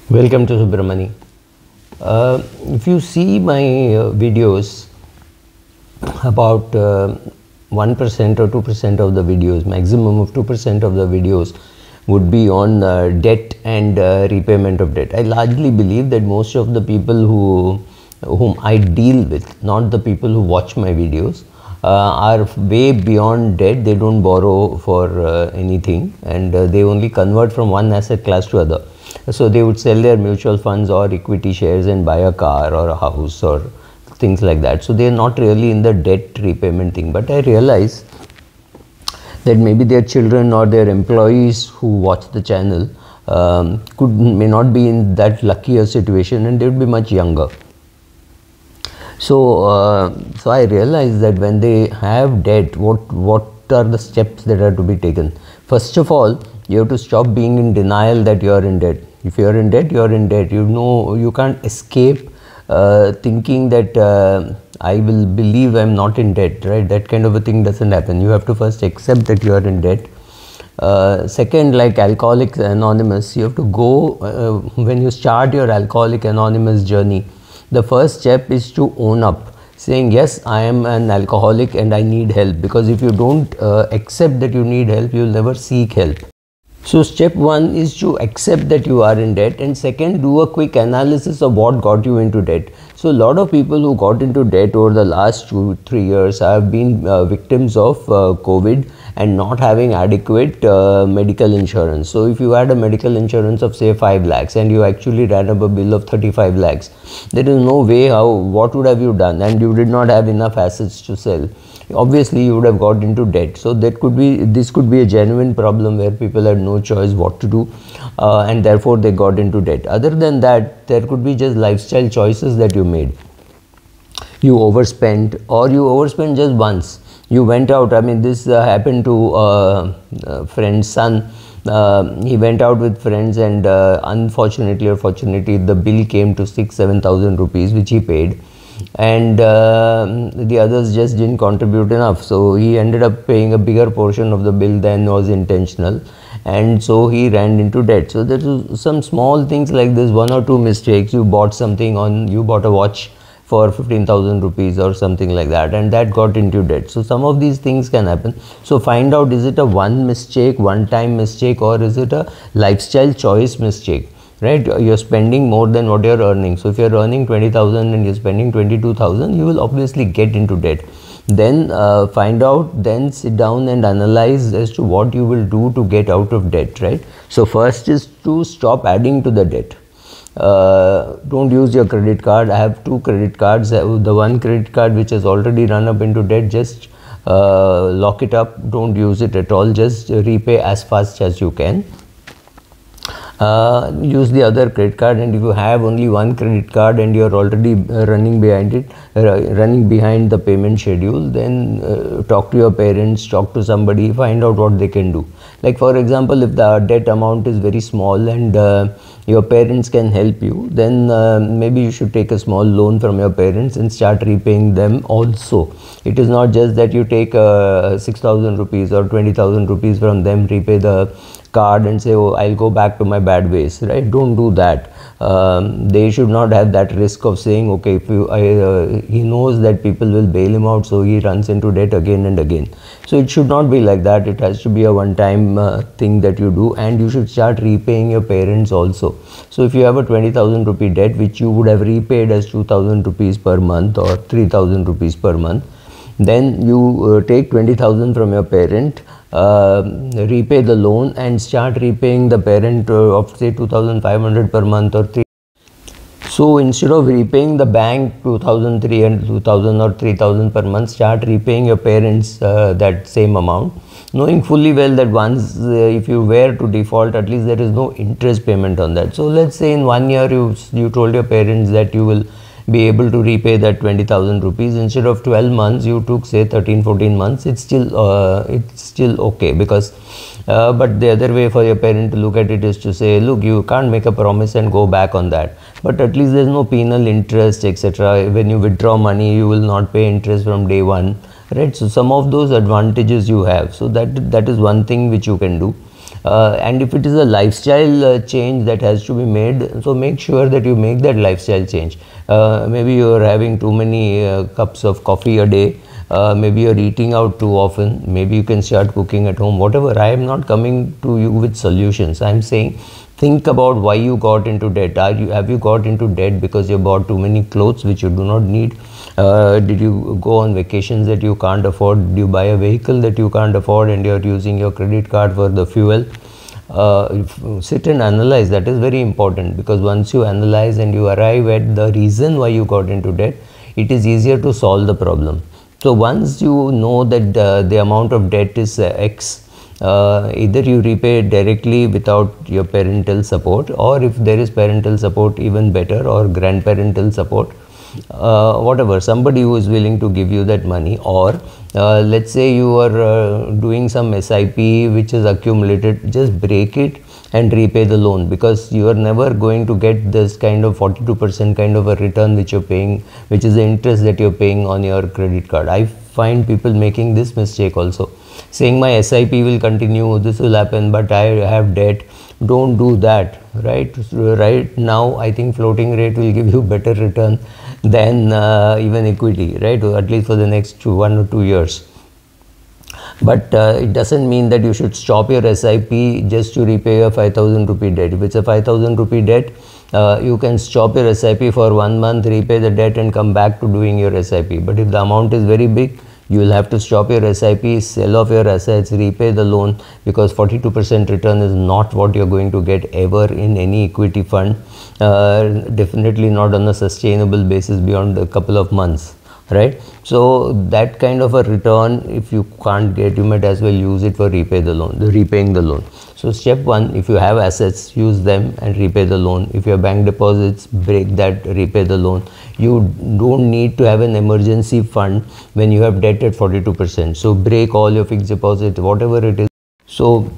Welcome to Subramani. If you see my videos, about 1% or 2% of the videos, maximum of 2% of the videos would be on debt and repayment of debt. I largely believe that most of the people whom I deal with, not the people who watch my videos, are way beyond debt. They don't borrow for anything, and they only convert from one asset class to other. So they would sell their mutual funds or equity shares and buy a car or a house or things like that. So they are not really in the debt repayment thing. But I realize that maybe their children or their employees who watch the channel may not be in that luckier situation, and they would be much younger. So so I realize that when they have debt, what are the steps that are to be taken? First of all, you have to stop being in denial that you are in debt. If you are in debt, you are in debt. You know, you can't escape thinking that I will believe I'm not in debt, right? That kind of a thing doesn't happen. You have to first accept that you are in debt. Second, like Alcoholics Anonymous, you have to go, when you start your Alcoholic Anonymous journey, the first step is to own up, saying, yes, I am an alcoholic and I need help. Because if you don't accept that you need help, you will never seek help. So step one is to accept that you are in debt, and second, do a quick analysis of what got you into debt. So a lot of people who got into debt over the last 2-3 years have been victims of COVID and not having adequate medical insurance. So if you had a medical insurance of say 5 lakhs and you actually ran up a bill of 35 lakhs, there is no way what would have you done, and you did not have enough assets to sell. Obviously you would have got into debt. So this could be a genuine problem where people had no choice what to do, and therefore they got into debt. Other than that, there could be just lifestyle choices that you made. You overspent, or you overspent just once. You went out. I mean, this happened to a friend's son. He went out with friends, and unfortunately or fortunately, the bill came to 6,000-7,000 rupees, which he paid, and the others just didn't contribute enough. So he ended up paying a bigger portion of the bill than was intentional, and so he ran into debt. So there are some small things like this, 1 or 2 mistakes. You bought a watch for 15,000 rupees or something like that, and that got into debt. So some of these things can happen. So find out, is it a one-time mistake, or is it a lifestyle choice mistake? Right, you're spending more than what you're earning. So if you're earning 20,000 and you're spending 22,000, you will obviously get into debt. Then find out, then sit down and analyze as to what you will do to get out of debt, right? So first is to stop adding to the debt. Don't use your credit card. I have 2 credit cards. The one credit card which has already run up into debt, just lock it up. Don't use it at all. Just repay as fast as you can. Use the other credit card, and if you have only one credit card and you're already running behind the payment schedule, then talk to your parents, talk to somebody, find out what they can do. Like for example, if the debt amount is very small and your parents can help you, then maybe you should take a small loan from your parents and start repaying them also. It is not just that you take 6,000 rupees or 20,000 rupees from them, repay the card and say, oh, I'll go back to my bad ways, right? Don't do that. They should not have that risk of saying, okay, if he knows that people will bail him out, so he runs into debt again and again. So it should not be like that. It has to be a one-time thing that you do, and you should start repaying your parents also. So if you have a 20,000 rupee debt, which you would have repaid as 2,000 rupees per month or 3,000 rupees per month, then you take 20,000 from your parent, repay the loan, and start repaying the parent of say 2,500 per month or 3. So instead of repaying the bank 2,300, 2,000 or 3,000 per month, start repaying your parents that same amount, knowing fully well that once if you were to default, at least there is no interest payment on that. So let's say in 1 year you told your parents that you will be able to repay that 20,000 rupees. Instead of 12 months, you took say 13-14 months. It's still okay, because but the other way for your parent to look at it is to say, look, you can't make a promise and go back on that, but at least there's no penal interest, etc. When you withdraw money, you will not pay interest from day one, right? So some of those advantages you have. So that is one thing which you can do. And if it is a lifestyle change that has to be made, so make sure that you make that lifestyle change. Maybe you are having too many cups of coffee a day. Maybe you're eating out too often. Maybe you can start cooking at home. Whatever. I am not coming to you with solutions. I'm saying think about why you got into debt. Have you got into debt because you bought too many clothes which you do not need? Did you go on vacations that you can't afford? Did you buy a vehicle that you can't afford and you're using your credit card for the fuel? Sit and analyze. That is very important, because once you analyze and you arrive at the reason why you got into debt, it is easier to solve the problem. So once you know that the amount of debt is X, either you repay directly without your parental support, or if there is parental support, even better, or grandparental support, whatever, somebody who is willing to give you that money. Or let's say you are doing some SIP which is accumulated, just break it and repay the loan, because you are never going to get this kind of 42% kind of a return which you're paying, which is the interest that you're paying on your credit card. I find people making this mistake also, saying my SIP will continue, this will happen, but I have debt. Don't do that, right? Right now I think floating rate will give you better return than even equity, right? At least for the next 1 or 2 years. But it doesn't mean that you should stop your SIP just to repay a 5,000 rupee debt. If it's a 5,000 rupee debt, you can stop your SIP for 1 month, repay the debt and come back to doing your SIP. But if the amount is very big, you will have to stop your SIP, sell off your assets, repay the loan, because 42% return is not what you're going to get ever in any equity fund. Definitely not on a sustainable basis beyond a couple of months, right? So that kind of a return, if you can't get, you might as well use it for repaying the loan. So step 1, if you have assets, use them and repay the loan. If you have bank deposits, break that, repay the loan. You don't need to have an emergency fund when you have debt at 42%. So break all your fixed deposit, whatever it is. So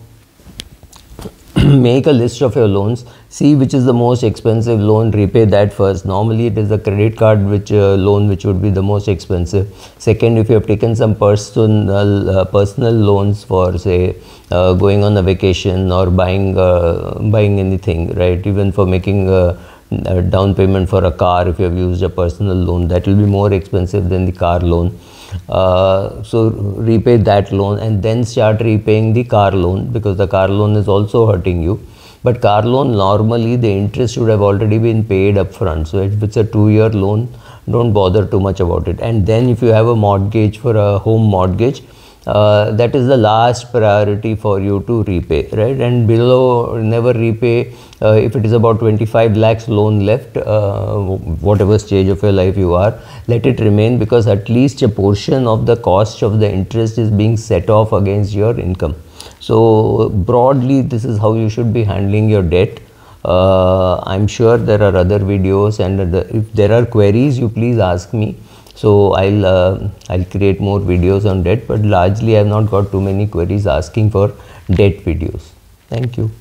make a list of your loans, see which is the most expensive loan, repay that first. Normally it is the credit card loan which would be the most expensive. Second, if you have taken some personal loans for, say, going on a vacation or buying anything, right? Even for making a down payment for a car, if you have used a personal loan, that will be more expensive than the car loan. So repay that loan and then start repaying the car loan, because the car loan is also hurting you. But car loan, normally the interest should have already been paid upfront. So if it's a 2-year loan, don't bother too much about it. And then if you have a mortgage for a home mortgage, that is the last priority for you to repay, right? And below, never repay. If it is about 25 lakhs loan left, whatever stage of your life you are, let it remain, because at least a portion of the cost of the interest is being set off against your income. So broadly, this is how you should be handling your debt. I'm sure there are other videos, and if there are queries, you please ask me. So I'll create more videos on debt, but largely I have not got too many queries asking for debt videos. Thank you.